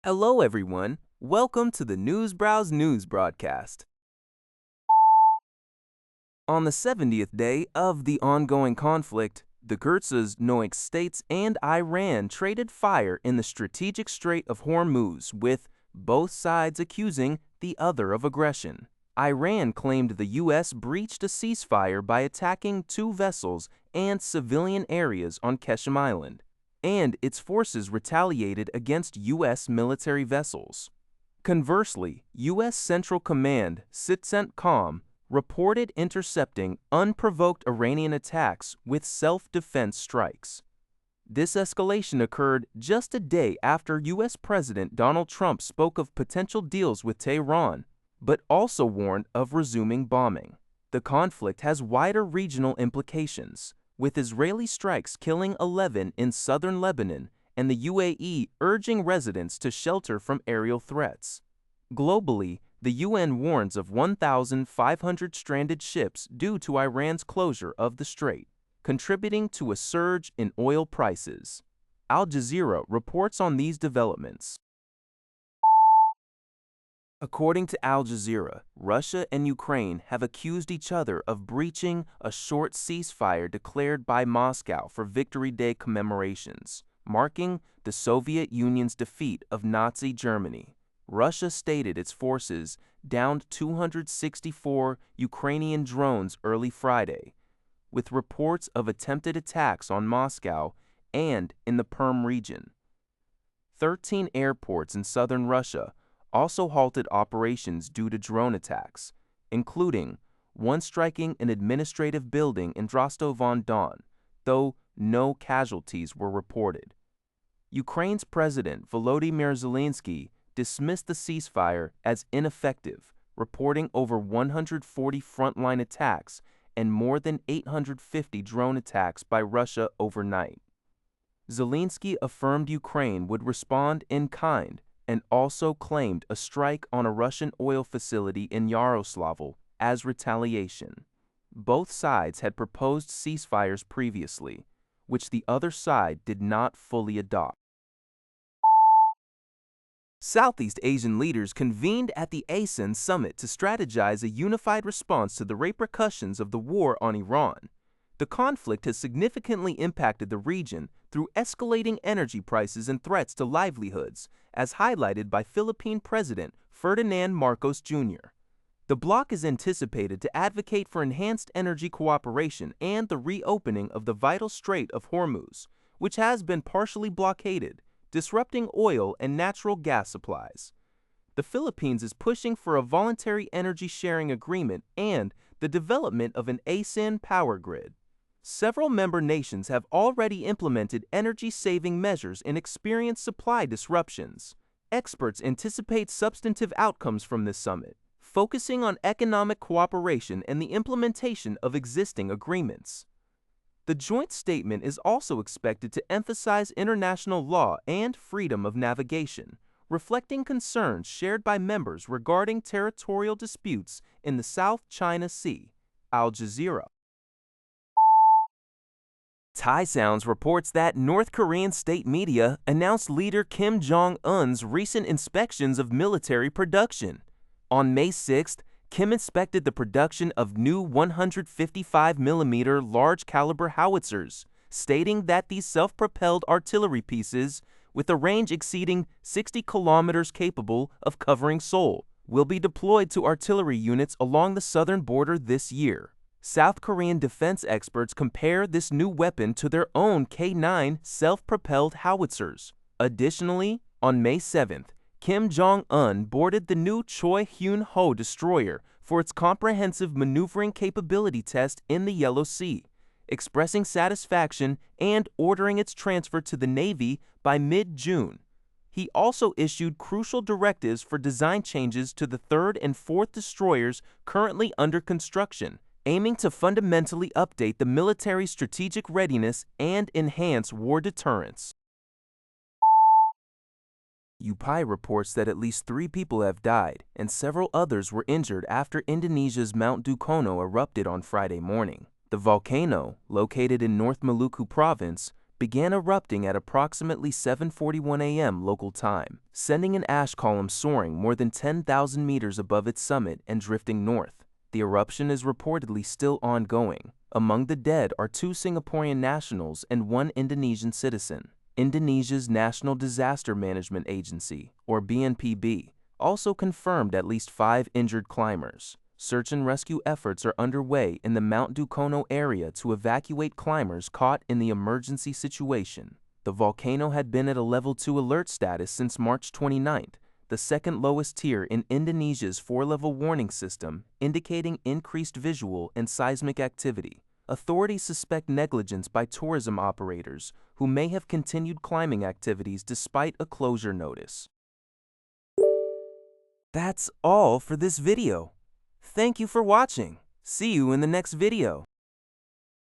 Hello, everyone. Welcome to the Newsbrowse News broadcast. On the 70th day of the ongoing conflict, the United States and Iran traded fire in the strategic Strait of Hormuz, with both sides accusing the other of aggression. Iran claimed the U.S. breached a ceasefire by attacking two vessels and civilian areas on Qeshm Island, and its forces retaliated against U.S. military vessels. Conversely, U.S. Central Command CENTCOM reported intercepting unprovoked Iranian attacks with self-defense strikes. This escalation occurred just a day after U.S. President Donald Trump spoke of potential deals with Tehran, but also warned of resuming bombing. The conflict has wider regional implications, with Israeli strikes killing 11 in southern Lebanon and the UAE urging residents to shelter from aerial threats. Globally, the UN warns of 1,500 stranded ships due to Iran's closure of the strait, contributing to a surge in oil prices. Al Jazeera reports on these developments. According to Al Jazeera, Russia and Ukraine have accused each other of breaching a short ceasefire declared by Moscow for Victory Day commemorations, marking the Soviet Union's defeat of Nazi Germany. Russia stated its forces downed 264 Ukrainian drones early Friday, with reports of attempted attacks on Moscow and in the Perm region. 13 airports in southern Russia also halted operations due to drone attacks, including one striking an administrative building in Rostov-on-Don, though no casualties were reported. Ukraine's President Volodymyr Zelensky dismissed the ceasefire as ineffective, reporting over 140 frontline attacks and more than 850 drone attacks by Russia overnight. Zelensky affirmed Ukraine would respond in kind and also claimed a strike on a Russian oil facility in Yaroslavl as retaliation. Both sides had proposed ceasefires previously, which the other side did not fully adopt. Southeast Asian leaders convened at the ASEAN summit to strategize a unified response to the repercussions of the war on Iran. The conflict has significantly impacted the region through escalating energy prices and threats to livelihoods, as highlighted by Philippine President Ferdinand Marcos Jr. The bloc is anticipated to advocate for enhanced energy cooperation and the reopening of the vital Strait of Hormuz, which has been partially blockaded, disrupting oil and natural gas supplies. The Philippines is pushing for a voluntary energy sharing agreement and the development of an ASEAN power grid. Several member nations have already implemented energy-saving measures and experienced supply disruptions. Experts anticipate substantive outcomes from this summit, focusing on economic cooperation and the implementation of existing agreements. The joint statement is also expected to emphasize international law and freedom of navigation, reflecting concerns shared by members regarding territorial disputes in the South China Sea. Al Jazeera. Thai Sounds reports that North Korean state media announced leader Kim Jong-un's recent inspections of military production. On May 6th, Kim inspected the production of new 155mm large-caliber Howitzers, stating that these self-propelled artillery pieces, with a range exceeding 60 kilometers capable of covering Seoul, will be deployed to artillery units along the southern border this year. South Korean defense experts compare this new weapon to their own K-9 self-propelled howitzers. Additionally, on May 7th, Kim Jong-un boarded the new Choi Hyun-ho destroyer for its comprehensive maneuvering capability test in the Yellow Sea, expressing satisfaction and ordering its transfer to the Navy by mid-June. He also issued crucial directives for design changes to the third and fourth destroyers currently under construction, aiming to fundamentally update the military's strategic readiness and enhance war deterrence. UPI reports that at least 3 people have died and several others were injured after Indonesia's Mount Dukono erupted on Friday morning. The volcano, located in North Maluku province, began erupting at approximately 7:41 a.m. local time, sending an ash column soaring more than 10,000 meters above its summit and drifting north. The eruption is reportedly still ongoing. Among the dead are 2 Singaporean nationals and 1 Indonesian citizen. Indonesia's National Disaster Management Agency, or BNPB, also confirmed at least 5 injured climbers. Search and rescue efforts are underway in the Mount Dukono area to evacuate climbers caught in the emergency situation. The volcano had been at a level 2 alert status since March 29th, the second lowest tier in Indonesia's 4-level warning system, indicating increased visual and seismic activity. Authorities suspect negligence by tourism operators who may have continued climbing activities despite a closure notice. That's all for this video. Thank you for watching. See you in the next video.